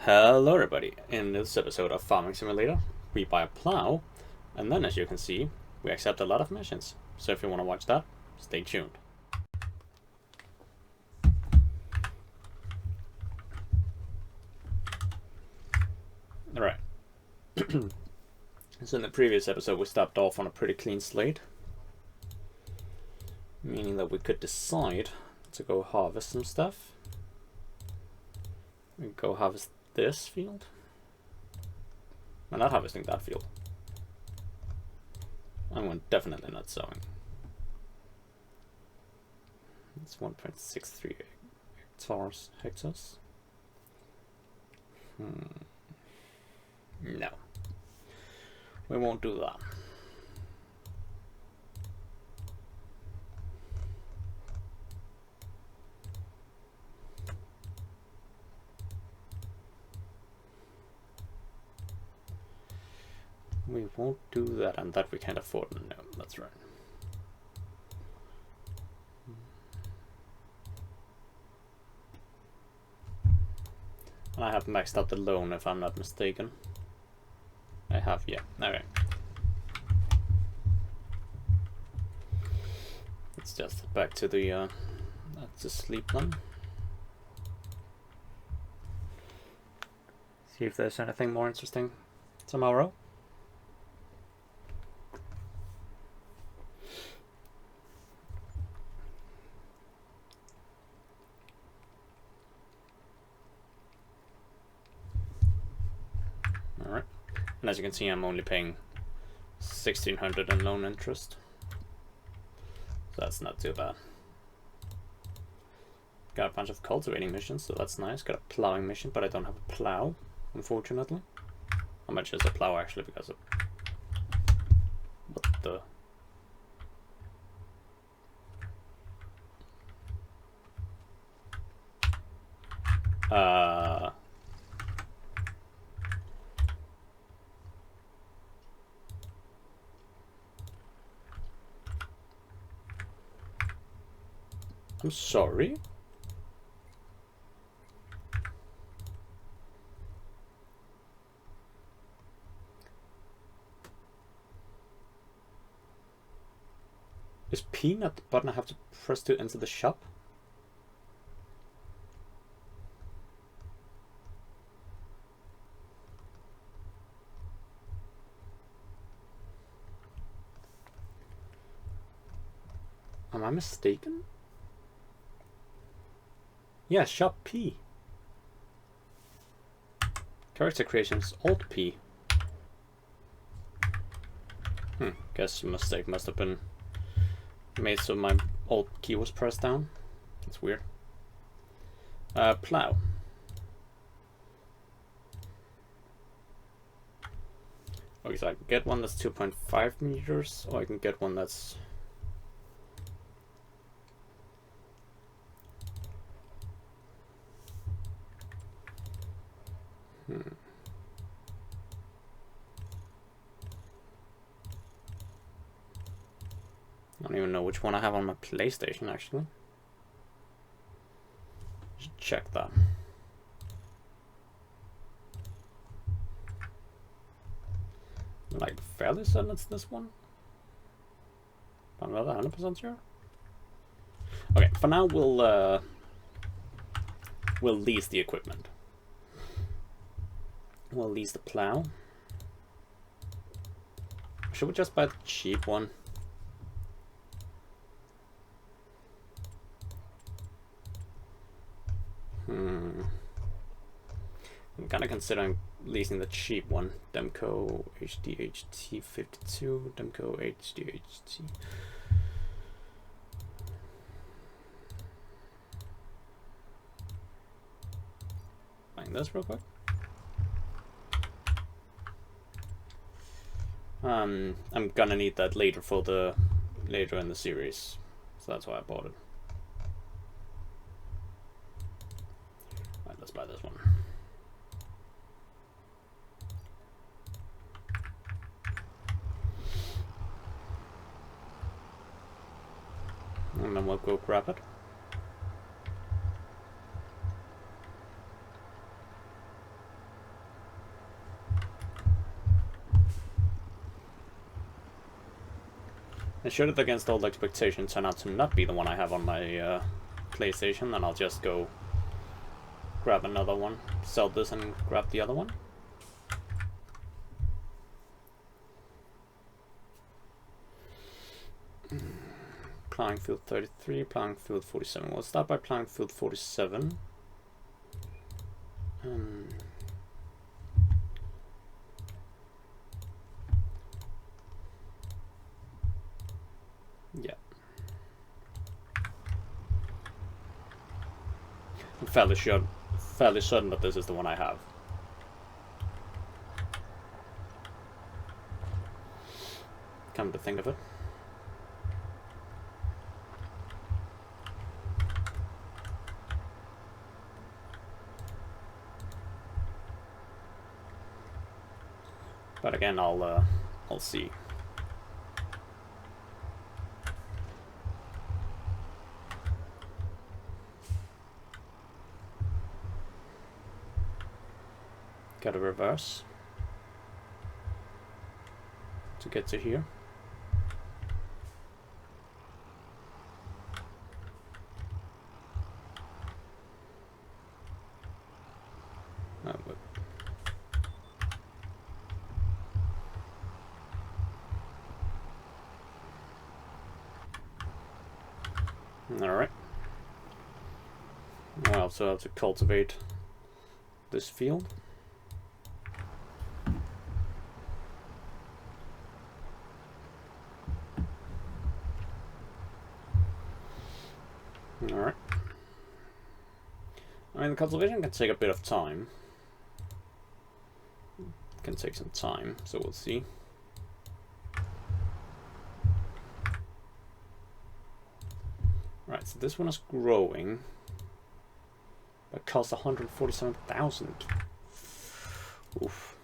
Hello everybody, in this episode of Farming Simulator, we buy a plow, and then as you can see, we accept a lot of missions. So if you want to watch that, stay tuned. Alright, so in the previous episode we stopped off on a pretty clean slate, meaning that we could decide to go harvest some stuff. We go harvest this field. I'm not harvesting that field. I'm definitely not sowing. It's 1.63 hectares. No. We won't do that. We won't do that, and that we can't afford. No, that's right. And I have maxed out the loan, if I'm not mistaken. I have, yeah. Okay. Let's just back to the sleep then. See if there's anything more interesting tomorrow. Alright. And as you can see, I'm only paying 1,600 in loan interest. So that's not too bad. Got a bunch of cultivating missions, so that's nice. Got a plowing mission, but I don't have a plow, unfortunately. How much is a plow actually? Because of what the... I'm sorry? Is P not the button I have to press to enter the shop? Am I mistaken? Yeah, shop P. Character creations Alt P. Guess a mistake must have been made so my Alt key was pressed down. That's weird. Plow. Okay, so I can get one that's 2.5 meters, or I can get one that's... I don't even know which one I have on my PlayStation, actually. Just check that. I'm like fairly certain it's this one. I'm not 100% sure. Okay, for now we'll lease the equipment. We'll lease the plow. Should we just buy the cheap one? I'm kind of considering leasing the cheap one. Demco HDHT 52, Demco HDHT. Buying this real quick. I'm gonna need that later for the later in the series, so that's why I bought it. Alright, let's buy this one. And then we'll go grab it. And should it against all expectations turn out to not be the one I have on my PlayStation, then I'll just go grab another one, sell this and grab the other one. Plowing field 33, plowing field 47. We'll start by plowing field 47. Yeah. I'm fairly certain that this is the one I have. Come to think of it. But again, I'll see. Got to reverse to get to here. Oh, but alright. I also have to cultivate this field. Alright. I mean, the cultivation can take a bit of time. Can take some time, so we'll see. Right, so this one is growing. That costs 147,000. Oof.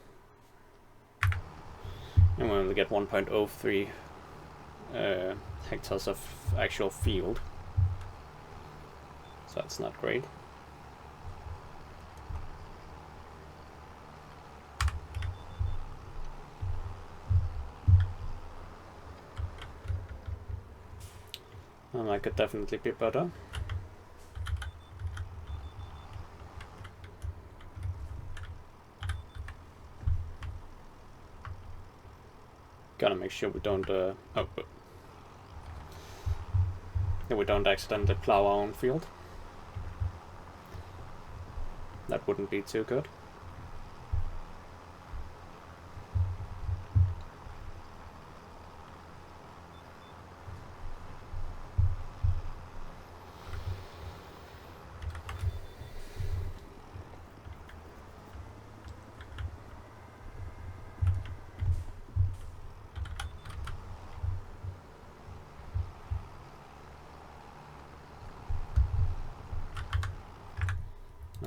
And we'll get 1.03 hectares of actual field. So that's not great. That could definitely be better. Gotta make sure we don't we don't accidentally plow our own field. That wouldn't be too good.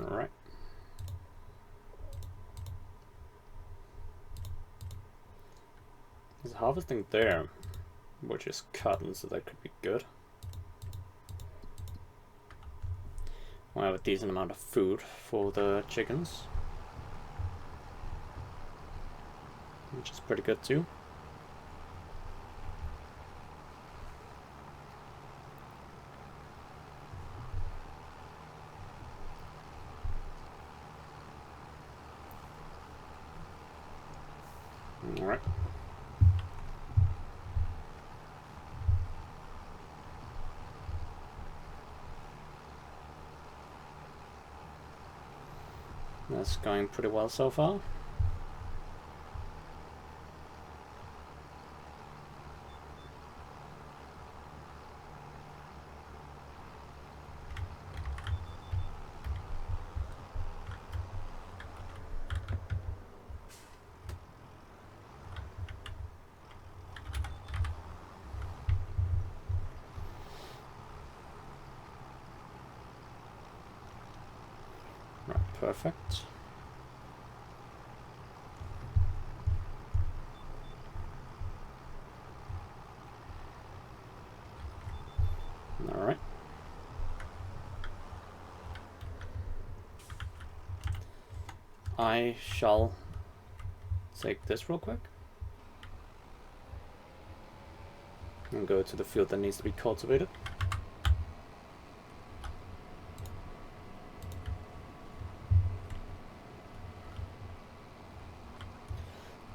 Alright. There's harvesting there, which is cotton, so that could be good. We'll have a decent amount of food for the chickens, which is pretty good too. Alright. That's going pretty well so far. Right, perfect. Alright. I shall take this real quick. And go to the field that needs to be cultivated.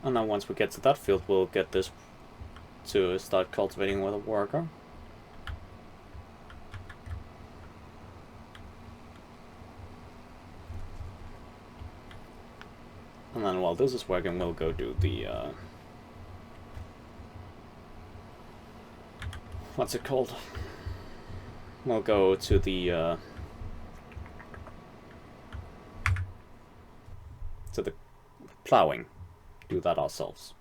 And then once we get to that field, we'll get this to start cultivating with a worker. And then while this is working, we'll go do the what's it called? We'll go to the plowing. Do that ourselves.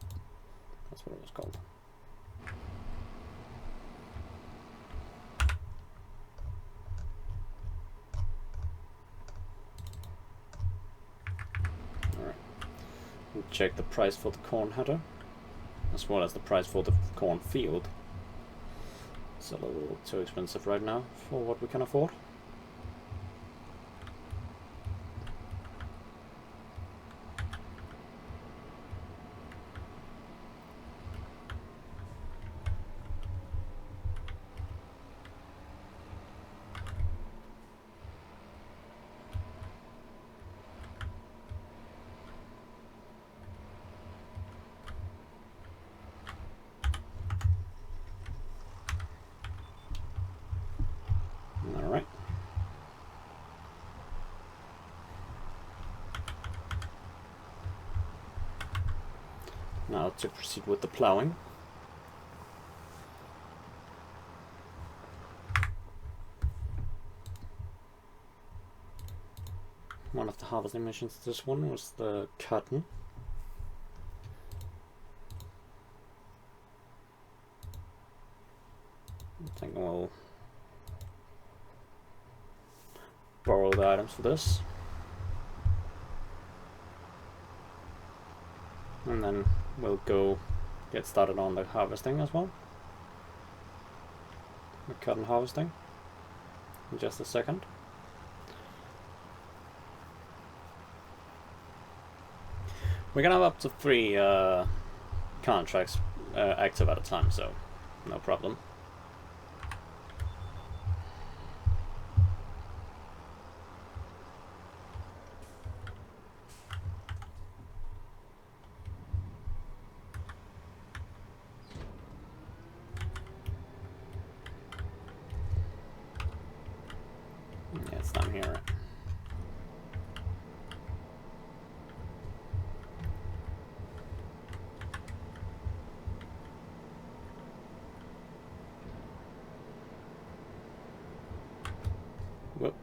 That's what it was called. Alright. We'll check the price for the corn header, as well as the price for the corn field. It's a little too expensive right now for what we can afford. Alright. Now to proceed with the plowing. One of the harvesting missions, this one was the cotton. I think we'll borrow the items for this. And then we'll go get started on the harvesting as well. The cotton harvesting. In just a second. We can have up to 3 contracts active at a time, so no problem. Yeah, it's down here. Whoop.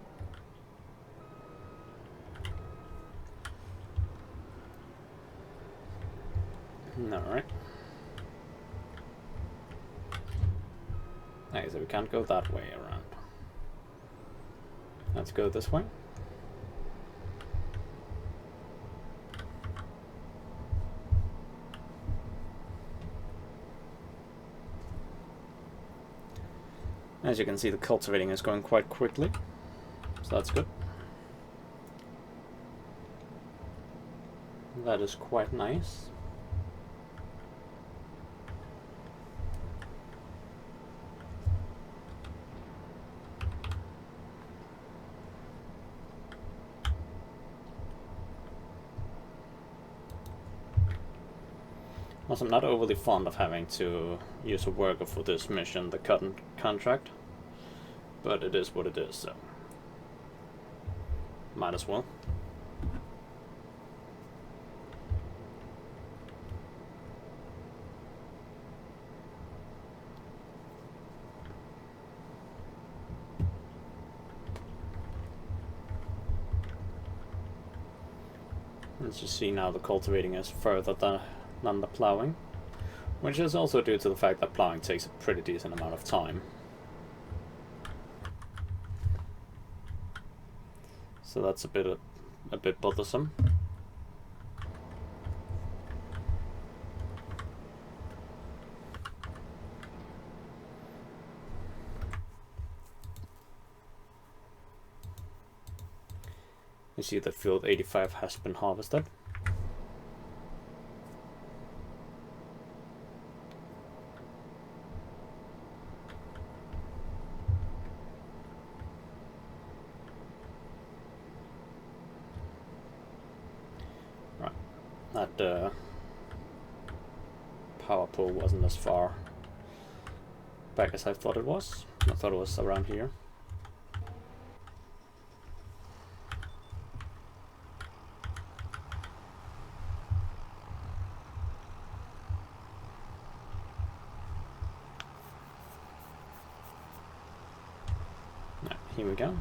Alright. Okay, so we can't go that way around. Let's go this way. As you can see, the cultivating is going quite quickly, so that's good. That is quite nice. Also, I'm not overly fond of having to use a worker for this mission, the cotton contract, but it is what it is, so might as well. As you see now, the cultivating is further than the plowing, which is also due to the fact that plowing takes a pretty decent amount of time. So that's a bit bothersome. You see that field 85 has been harvested. that power pole wasn't as far back as I thought it was. I thought it was around here. Here we go.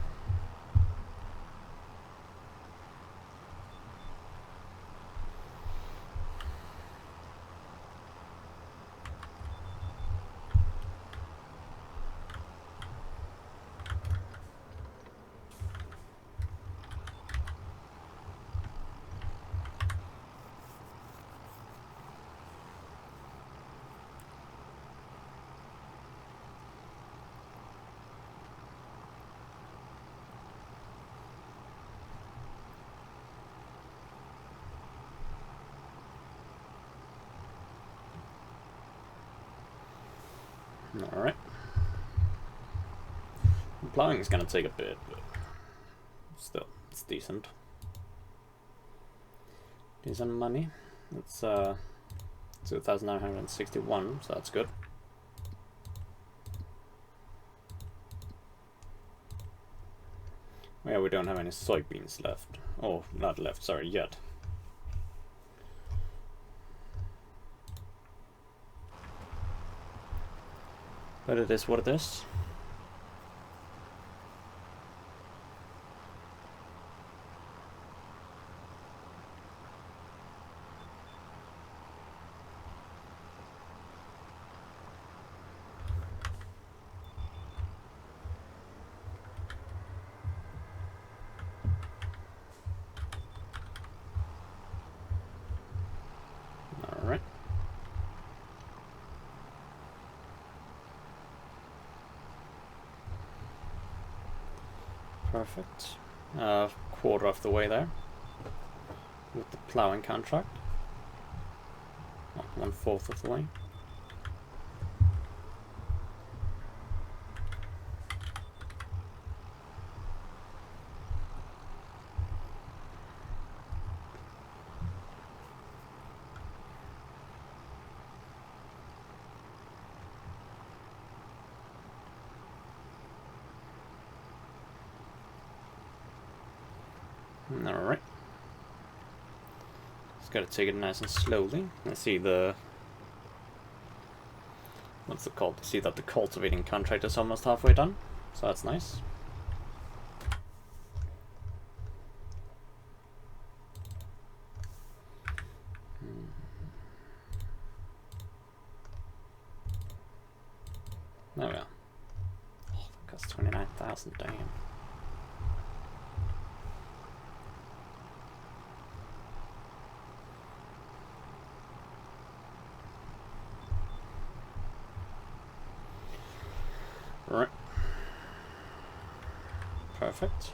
Alright. Plowing is gonna take a bit, but still, it's decent. Decent money. It's 2,961, so that's good. Yeah, we don't have any soybeans left. Oh, not left, sorry, yet. But it is what it is. Alright. Perfect. Quarter of the way there with the plowing contract. Oh, 1/4 of the way. Alright. Just gotta take it nice and slowly. I see the... what's it called? I see that the cultivating contract is almost halfway done, so that's nice. There we are. Oh, that costs 29,000, damn. Right. Perfect.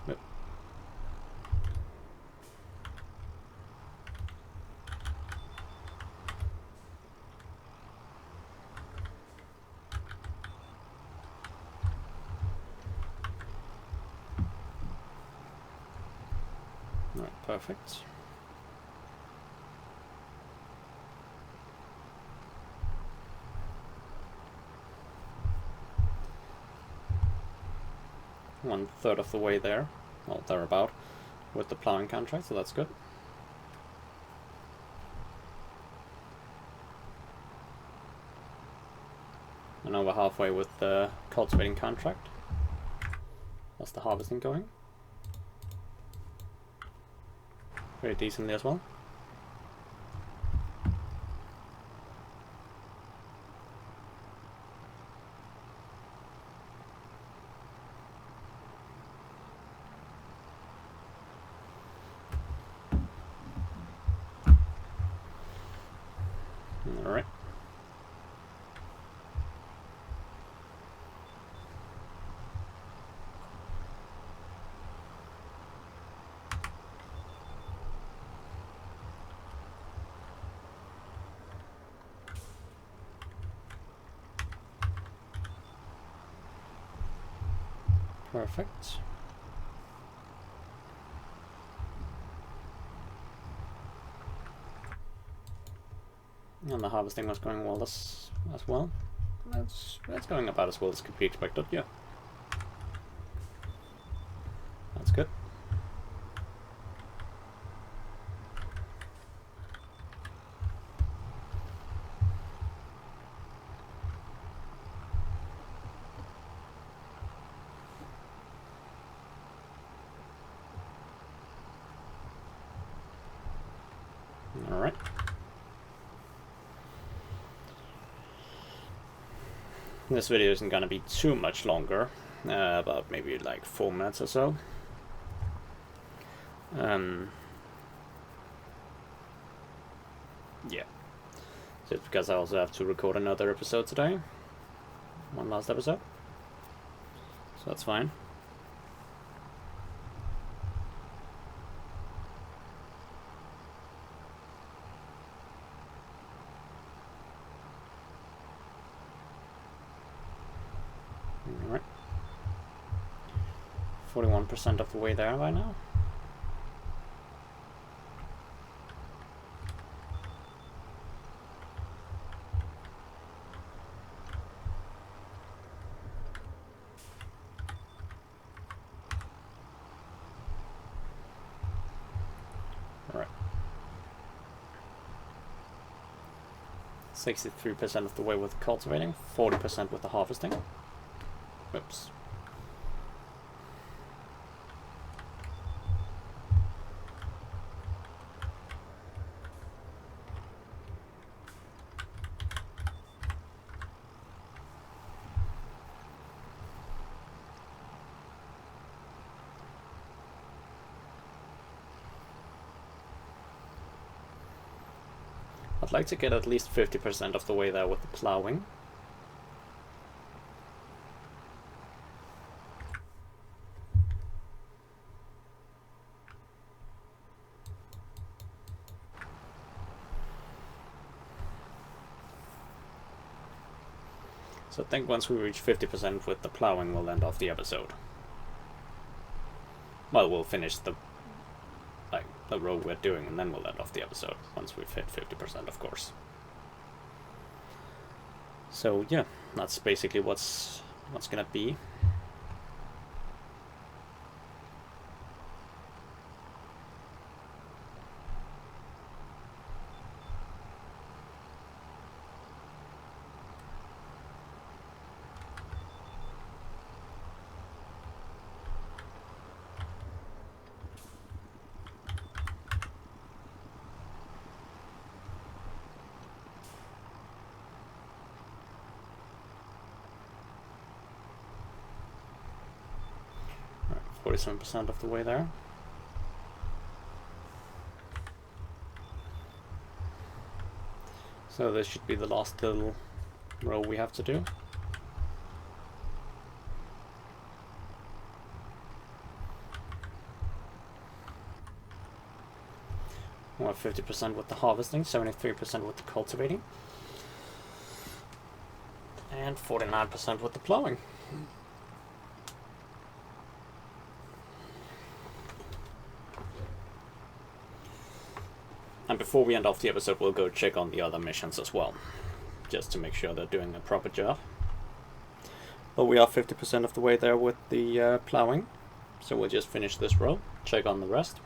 Yep. Right, perfect. One-third of the way there, well, thereabout, with the plowing contract, so that's good. And over halfway with the cultivating contract. That's the harvesting going. Very decently as well. Perfect. And the harvesting was going well as well. That's going about as well as could be expected, yeah. That's good. Alright. This video isn't gonna be too much longer, about maybe like 4 minutes or so. Yeah. So it's because I also have to record another episode today. One last episode. So that's fine. Alright. 41% of the way there by now. Alright. 63% of the way with cultivating, 40% with the harvesting. Oops. I'd like to get at least 50% of the way there with the plowing. So I think once we reach 50% with the plowing, we'll end off the episode. Well, we'll finish the row we're doing, and then we'll end off the episode once we've hit 50%, of course. So yeah, that's basically what's gonna be. All right, 47% of the way there. So this should be the last little row we have to do. We'll have 50% with the harvesting, 73% with the cultivating, and 49% with the plowing. And before we end off the episode, we'll go check on the other missions as well, just to make sure they're doing a proper job. But we are 50% of the way there with the plowing, so we'll just finish this row, check on the rest,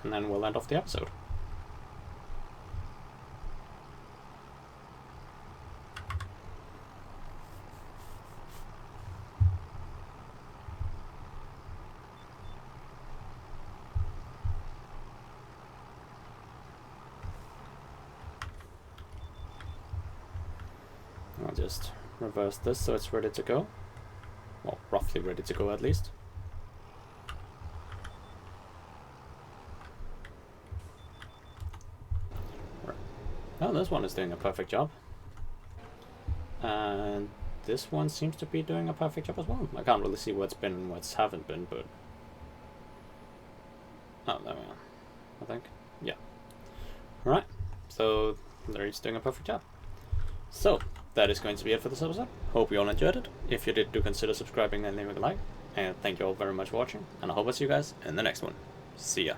and then we'll end off the episode. I'll just reverse this so it's ready to go. Well, roughly ready to go at least. Right. Oh, this one is doing a perfect job. And this one seems to be doing a perfect job as well. I can't really see what's been and what's haven't been, but... Oh, there we are, I think. Yeah. Alright, so there he's doing a perfect job. So, that is going to be it for this episode. Hope you all enjoyed it. If you did, do consider subscribing and leaving a like. And thank you all very much for watching, and I hope I see you guys in the next one. See ya.